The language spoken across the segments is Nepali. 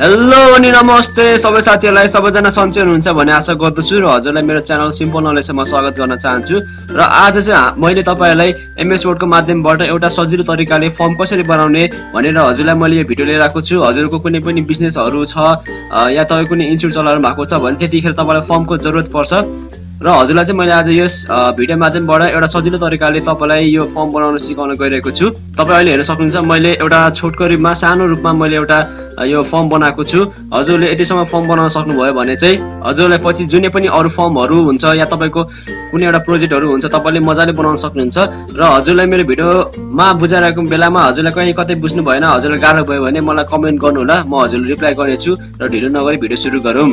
हेलो अनि नमस्ते सबै साथीहरुलाई सबैजना सन्चै हुनुहुन्छ भन्ने आशा गर्दछु र हजुरलाई मेरो च्यानल सिम्पल नलेजमा स्वागत गर्न चाहन्छु र आज चाहिँ मैले तपाईहरुलाई एमएस वर्डको माध्यमबाट एउटा सजिलो तरिकाले फर्म कसरी बनाउने भनेर हजुरलाई मैले यो भिडियो लिएर आएको छु। हजुरको कुनै पनि बिजनेसहरु छ या तपाईको कुनै इन्स्टिट्युट चलाउनु भएको छ भने त्यतिखेर तपाईलाई फर्मको जरुरत पर्छ र हजुरलाई चाहिँ मैले आज यस भिडियो माध्यमबाट एउटा सजिलो तरिकाले तपाईलाई यो फर्म बनाउन सिकाउन गइरहेको छु। तपाई अहिले हेर्न सक्नुहुन्छ मैले एउटा छोटो रूपमा सानो रूपमा मैले एउटा यो फर्म बनाएको छु। हजुरले यतिसम्म फर्म बनाउन सक्नुभयो भने चाहिँ हजुरलाई पछि जुनै पनि अरु फर्महरु हुन्छ या तपाईको कुनै एउटा प्रोजेक्टहरु हुन्छ तपाईले मजाले बनाउन सक्नुहुन्छ र हजुरलाई मेरो भिडियोमा बुझाइरहेको बेलामा हजुरलाई कहीँ कतै बुझ्नु भएन हजुरलाई गाह्रो भयो भने मलाई कमेन्ट गर्नु होला, म हजुरलाई रिप्लाई गर्नेछु र ढिलो नगरी भिडियो सुरु गरौँ।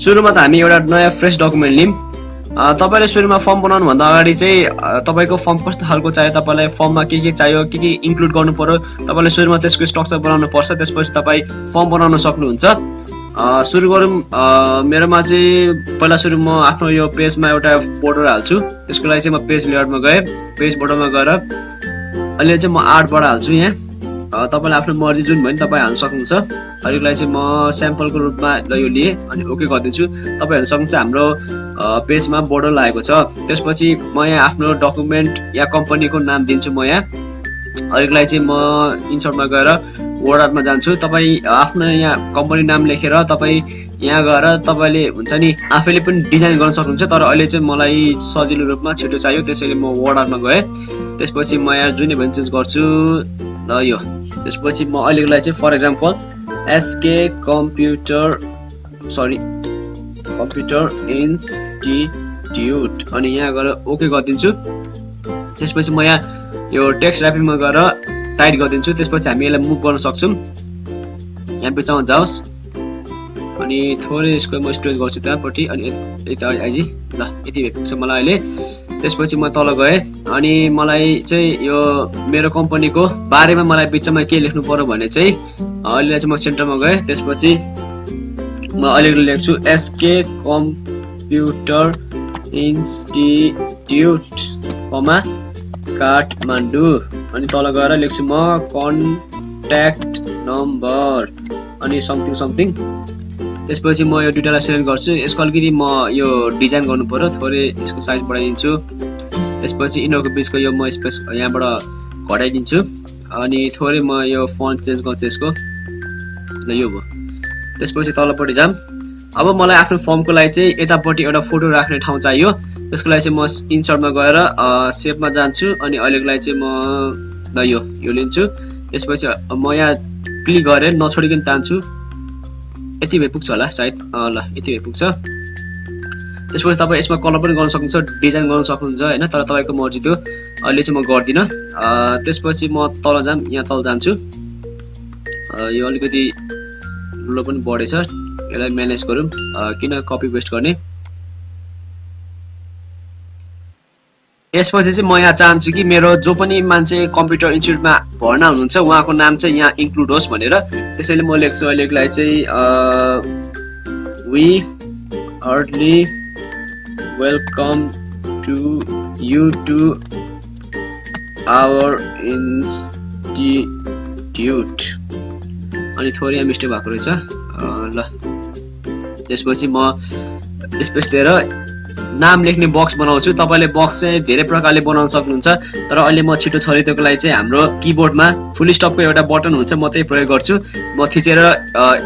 सुरुमा त हामी एउटा नयाँ फ्रेश डकुमेन्ट लिम। तपाईले सुरुमा फर्म बनाउनु भन्दा अगाडि चाहिँ तपाईको फर्म कस्तो खालको चाहियो, तपाईलाई फर्ममा के चाहियो, के इन्क्लुड गर्नु पर्यो, तपाईले सुरुमा त्यसको स्ट्रक्चर बनाउनु पर्छ। त्यसपछि तपाई फर्म बनाउन सक्नुहुन्छ। सुरु गरौँ। मेरोमा चाहिँ पहिला सुरु म आफ्नो यो पेजमा एउटा बोर्डर हाल्छु। त्यसको लागि चाहिँ म पेज लेआउटमा गए, पेज बोर्डरमा गएर अहिले चाहिँ म आर्टबाट हाल्छु। यहाँ तपाईले आफ्नो मर्जी जुन भयो नि तपाई हाल्न सक्नुहुन्छ। अहिलेलाई चाहिँ म स्याम्पलको रूपमा यो लिए अनि ओके गरिदिन्छु। तपाई हेर्न सक्नुहुन्छ हाम्रो पेजमा बोर्डर लागेको छ। त्यसपछि म यहाँ आफ्नो डकुमेन्ट या कम्पनीको नाम दिन्छु। म यहाँ अहिलेलाई चाहिँ म इन्सर्टमा गएर वर्ड आर्टमा जान्छु। तपाई आफ्नो यहाँ कम्पनी नाम लेखेर तपाई यहाँ गएर तपाईले हुन्छ नि आफैले पनि डिजाइन गर्न सक्नुहुन्छ। तर अहिले चाहिँ मलाई सजिलो रूपमा छिटो चाहियो त्यसैले म वर्ड आर्टमा गए। त्यसपछि म यहाँ जुनै पनि चुज गर्छु ल यो। त्यसपछि म अहिलेलाई चाहिँ for example SK computer institute अनि यहाँ गएर ओके गरिदिन्छु। त्यसपछि म यहाँ यो टेक्स्ट र्यापिङमा गएर टाइप गरिदिन्छु। त्यसपछि हामी यसलाई मुभ गर्न सक्छौँ। यहाँ बिचमा जाओस् अनि थोरै यसको म स्ट्रेच गर्छु त्यहाँपट्टि अनि यता आइजी ल यति पुग्छ मलाई अहिले। त्यसपछि म तल गए अनि मलाई चाहिँ यो मेरो कम्पनीको बारेमा मलाई बिचमा के लेख्नु पर्यो भने चाहिँ अहिले चाहिँ म सेन्टरमा गए। त्यसपछि म अहिले लेख्छु एसके कम्प्युटर इन्स्टिट्युट कमा काठमाडौँ अनि तल गएर लेख्छु म कन्ट्याक्ट नम्बर अनि समथिङ समथिङ। त्यसपछि म यो दुईटालाई सिलेक्ट गर्छु। यसको अलिकति म यो डिजाइन गर्नु पर्यो, थोरै यसको साइज बढाइदिन्छु। त्यसपछि यिनीहरूको बिचको यो म स्पेस यहाँबाट घटाइदिन्छु अनि थोरै म यो फन्ट चेन्ज गर्छु यसको ल यो भयो। त्यसपछि तलपट्टि जाम। अब मलाई आफ्नो फर्मको लागि चाहिँ यतापट्टि एउटा फोटो राख्ने ठाउँ चाहियो। त्यसको लागि चाहिँ म इन्सर्टमा गएर सेपमा जान्छु अनि अहिलेको लागि चाहिँ म ल यो लिन्छु। त्यसपछि म यहाँ क्लिक गरेर नछोडिकन तान्छु। यति भए पुग्छ होला सायद, ल यति भए पुग्छ। त्यसपछि तपाईँ यसमा कलर पनि गर्न सक्नुहुन्छ, डिजाइन गर्न सक्नुहुन्छ होइन, तर तपाईँको मर्जी त्यो। अहिले चाहिँ म गर्दिनँ। त्यसपछि म तल जाम, यहाँ तल जान्छु। यो अलिकति ठुलो पनि बढेछ, यसलाई म्यानेज गरौँ। किन कपी पेस्ट गर्ने। यसपछि चाहिँ म यहाँ चाहन्छु कि मेरो जो पनि मान्छे कम्प्युटर इन्स्टिट्युटमा भर्ना हुनुहुन्छ उहाँको नाम चाहिँ यहाँ इन्क्लुड होस् भनेर। त्यसैले म लेख्छु अहिलेलाई चाहिँ we hardly welcome to you to our institute अनि थोरै यहाँ मिस्टेक भएको रहेछ ल। त्यसपछि म स्पेस दिएर नाम लेख्ने बक्स बनाउँछु। तपाईले बक्स चाहिँ धेरै प्रकारले बनाउन सक्नुहुन्छ, तर अहिले म छिटो छरितोको लागि चाहिँ हाम्रो किबोर्डमा फुल स्टपको एउटा बटन हुन्छ, म त्यही प्रयोग गर्छु। म थिचेर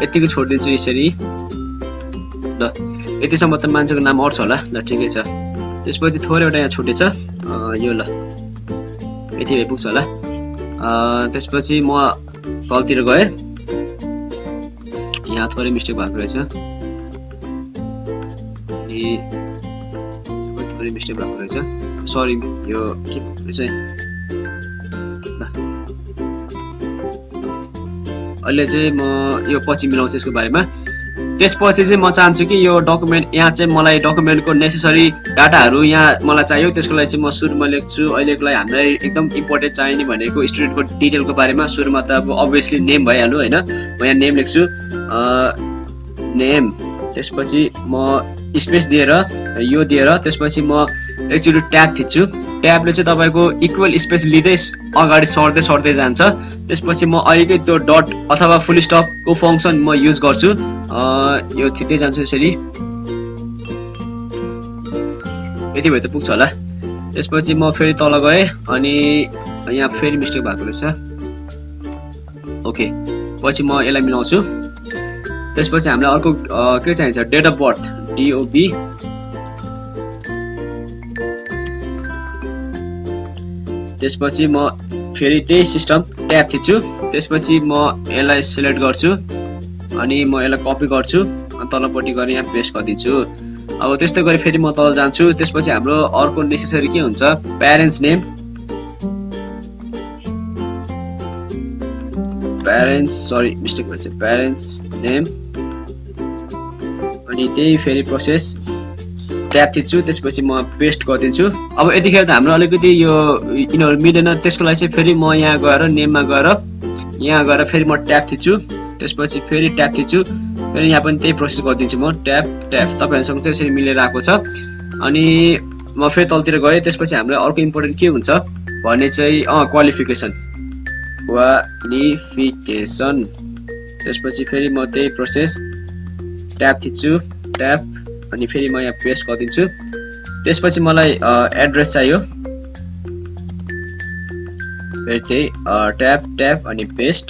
यतिकै छोडिदिन्छु यसरी ल। यतिसम्म त मान्छेको नाम अट्छ होला ल, ठिकै छ। त्यसपछि थोरै एउटा यहाँ छुटेछ यो ल, यति भए पुग्छ होला। त्यसपछि म तलतिर गए, यहाँ थोरै मिस्टेक भएको रहेछ, मिस्टेक भएको रहेछ, सरी। यो के रहेछ अहिले चाहिँ म यो पछि मिलाउँछु यसको बारेमा। त्यसपछि चाहिँ म चाहन्छु कि यो डकुमेन्ट यहाँ चाहिँ मलाई डकुमेन्टको नेसेसरी डाटाहरू यहाँ मलाई चाहियो। त्यसको लागि चाहिँ म सुरुमा लेख्छु अहिलेको लागि हामीलाई एकदम इम्पोर्टेन्ट चाहिने भनेको स्टुडेन्टको डिटेलको बारेमा। सुरुमा त अब अभियसली नेम भइहाल्यो होइन, म यहाँ नेम लेख्छु नेम। त्यसपछि म स्पेस दिएर यो दिएर त्यसपछि म एकचोटि ट्याब थिच्छु। ट्याबले चाहिँ तपाईको इक्वल स्पेस लिँदै अगाडि सर्दै जान्छ। त्यसपछि म अहिलेकै त्यो डट अथवा फुल स्टपको फंक्सन म युज गर्छु। यो थिच्दै जान्छु यसरी। यति भए त पुग्छ होला। त्यसपछि म फेरि तल गए अनि यहाँ फेरि मिस्टेक भएको रहेछ। ओके, पछि म यसलाई मिलाउँछु। त्यसपछि हामीलाई अर्को के चाहिन्छ, डेट अफ बर्थ DOB। त्यसपछि म फेरि त्यही सिस्टम ट्याब थिच्छु। त्यसपछि म यसलाई सिलेक्ट गर्छु अनि म यसलाई कपी गर्छु अनि तलपट्टि गएर यहाँ पेस्ट गरिदिन्छु। अब त्यस्तै गरी फेरि म तल जान्छु। त्यसपछि हाम्रो अर्को नेसेसरी के हुन्छ, प्यारेन्ट्स नेम, प्यारेन्ट्स नेम अनि त्यही फेरि प्रोसेस ट्याब थिच्छु। त्यसपछि म पेस्ट गरिदिन्छु। अब यतिखेर त हाम्रो अलिकति यो यिनीहरू मिलेन। त्यसको लागि चाहिँ फेरि म यहाँ गएर नेममा गएर यहाँ गएर फेरि म ट्याब थिच्छु। त्यसपछि फेरि ट्याब थिच्छु। फेरि यहाँ पनि त्यही प्रोसेस गरिदिन्छु म ट्याब। तपाईहरुसँग चाहिँ यसरी मिलेर आएको छ। अनि म फेरि तलतिर गएँ। त्यसपछि हामीलाई अर्को इम्पोर्टेन्ट के हुन्छ भने चाहिँ क्वालिफिकेसन। त्यसपछि फेरि म त्यही प्रोसेस ट्याब थिच्छु, ट्याब अनि फेरि म यहाँ पेस्ट गरिदिन्छु। त्यसपछि मलाई एड्रेस चाहियो। फेरि त्यही ट्याब अनि पेस्ट।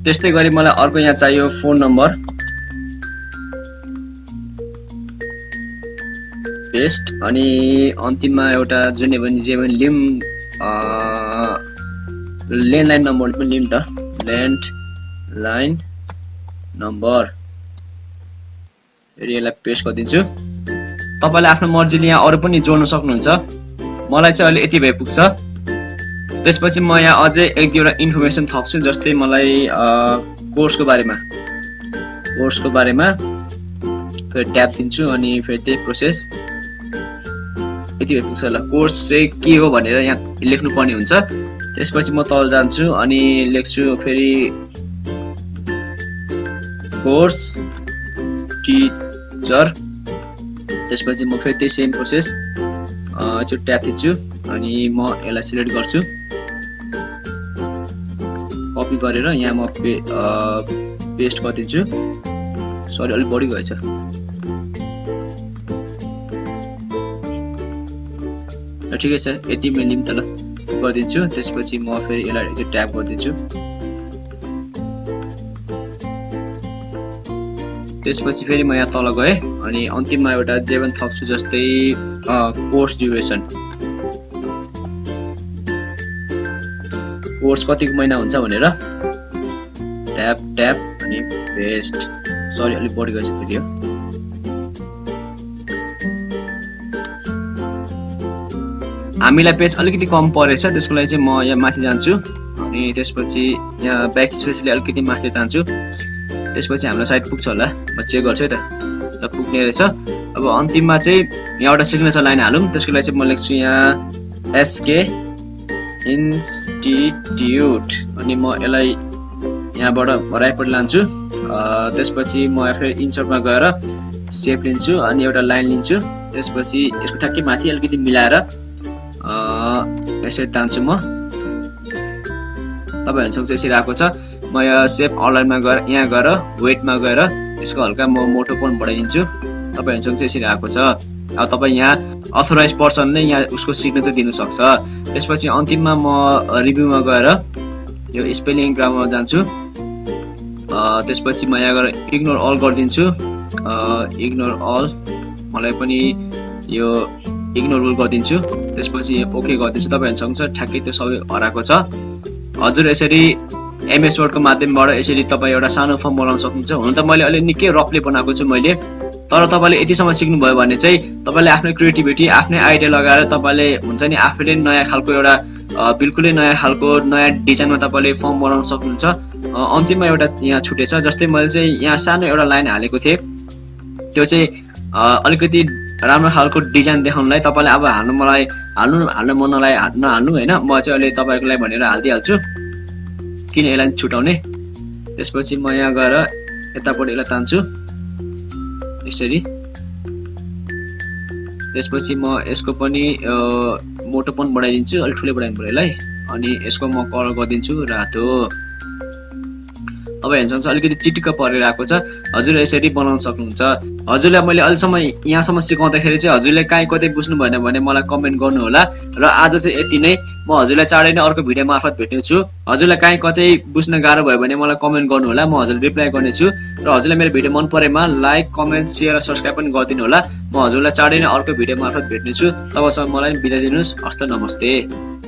त्यस्तै गरी मलाई अर्को यहाँ चाहियो फोन नम्बर, पेस्ट अनि अन्तिममा एउटा जुनै पनि जे पनि लिम ल्यान्डलाइन नम्बर पनि लिम त, ल्यान्डलाइन नम्बर। फेरि यसलाई पेस्ट गरिदिन्छु। तपाईले आफ्नो मर्जीले यहाँ अरु पनि जोड्न सक्नुहुन्छ। मलाई चाहिँ अहिले यति भए पुग्छ। त्यसपछि म यहाँ अझै एक दुईवटा इन्फर्मेसन थप्छु, जस्तै मलाई कोर्सको बारेमा फेरि ट्याब दिन्छु अनि फेरि त्यही प्रोसेस। यति भए पुग्छ होला। कोर्स चाहिँ के हो भनेर यहाँ लेख्नु पर्ने हुन्छ। त्यसपछि म तल जान्छु अनि लेख्छु फेरि कोर्स टिचर। त्यसपछि म फेरि त्यही सेम प्रोसेस यसो ट्याब थिच्छु अनि म यसलाई सिलेक्ट गर्छु, कपी गरेर यहाँ म पेस्ट गरिदिन्छु। सरी अलिक बढी गएछ। ठिकै छ, यति मैले लिम त ल गरिदिन्छु। त्यसपछि म फेरि यसलाई चाहिँ ट्याब गरिदिन्छु। त्यसपछि फेरि म यहाँ तल गएँ अनि अन्तिममा एउटा जे पनि थप्छु, जस्तै कोर्स ड्युरेसन, कोर्स कतिको महिना हुन्छ भनेर ट्याब अनि पेस्ट। सरी अलिक बढी गएछ फेरि यो। हामीलाई पेज अलिकति कम परेछ, त्यसको लागि चाहिँ म यहाँ माथि जान्छु अनि त्यसपछि यहाँ ब्याक स्पेसले अलिकति माथि जान्छु। त्यसपछि हामीलाई सायद पुग्छ होला, म चेक गर्छु है त। ल पुग्ने रहेछ। अब अन्तिममा चाहिँ यहाँ एउटा सिग्नेचर लाइन हालौँ। त्यसको लागि चाहिँ म लेख्छु यहाँ SK इन्स्टिट्युट अनि म यसलाई यहाँबाट राइटपट्टि लान्छु। त्यसपछि म फेरि इन्सर्टमा गएर सेप लिन्छु अनि एउटा लाइन लिन्छु। त्यसपछि यसको ठ्याक्कै माथि अलिकति मिलाएर यसरी तान्छु म। तपाईहरुसँग चाहिँ यसरी आएको छ। म यहाँ सेप अनलाइनमा गएर यहाँ गएर वेटमा गएर यसको हल्का म मोटोपन बढाइदिन्छु। तपाईहरुसँग चाहिँ यसरी आएको छ। अब तपाई यहाँ अथोराइज पर्सन नै यहाँ उसको सिग्नेचर दिनु सक्छ। त्यसपछि अन्तिममा म रिभ्यूमा गएर यो स्पेलिङ ग्रामरमा जान्छु। त्यसपछि म यहाँ गएर इग्नोर अल गरिदिन्छु। इग्नोर अल मलाई पनि यो इग्नोर रुल गरिदिन्छु। त्यसपछि ओके गरिदिन्छु। तपाईहरुसँग ठ्याक्कै त्यो सबै हराएको छ। हजुर यसरी MS वर्डको माध्यमबाट यसरी तपाई एउटा सानो फर्म बनाउन सक्नुहुन्छ। हुन त मैले अलि निकै रफली बनाएको छु मैले, तर तपाईले यतिसम्म सिक्नुभयो भने चाहिँ तपाईले आफ्नो क्रिएटिभिटी आफ्नै आइडिया लगाएर तपाईले हुन्छ नि आफैले नयाँ खालको एउटा बिल्कुलै नयाँ खालको नयाँ डिजाइनमा तपाईले फर्म बनाउन सक्नुहुन्छ। अन्तिममा एउटा यहाँ छुटेछ, जस्तै मैले चाहिँ यहाँ सानो एउटा लाइन हालेको थिएँ। त्यो चाहिँ अलिकति राम्रो खालको डिजाइन देखाउनलाई तपाईले अब हाल्नु मन नहाल्नु हैन। म चाहिँ अहिले तपाईहरुको लागि भनेर हाल्दिहाल्छु, किन यसलाई छुटाउने। त्यसपछि म यहाँ गएर यतापट्टि यसलाई तान्छु यसरी त्यसपछि म यसको पनि मोटोपन बढाइदिन्छु, अलि ठुलै बढाइदिनु पर्यो यसलाई। अनि यसको म कलर गरिदिन्छु रातो। तपाईँ हेर्नुहुन्छ अलिकति चिटिक्क परेर आएको छ। हजुरले यसरी बनाउन सक्नुहुन्छ। हजुरलाई मैले अहिलेसम्म यहाँसम्म सिकाउँदाखेरि चाहिँ हजुरले काहीँ कतै बुझ्नु भएन भने मलाई कमेन्ट गर्नु होला। र आज चाहिँ यति नै। म हजुरलाई चाँडै नै अर्को भिडियो मार्फत भेट्नेछु। हजुरलाई काहीँ कतै बुझ्न गाह्रो भयो भने मलाई कमेन्ट गर्नु होला, म हजुरलाई रिप्लाई गर्नेछु। र हजुरलाई मेरो भिडियो मन परेमा लाइक, कमेन्ट, सेयर र सब्स्क्राइब पनि गरिदिनु होला। म हजुरलाई चाँडै नै अर्को भिडियो मार्फत भेट्नेछु। तबसम्म मलाई बिदा दिनुहोस्। हस्त नमस्ते।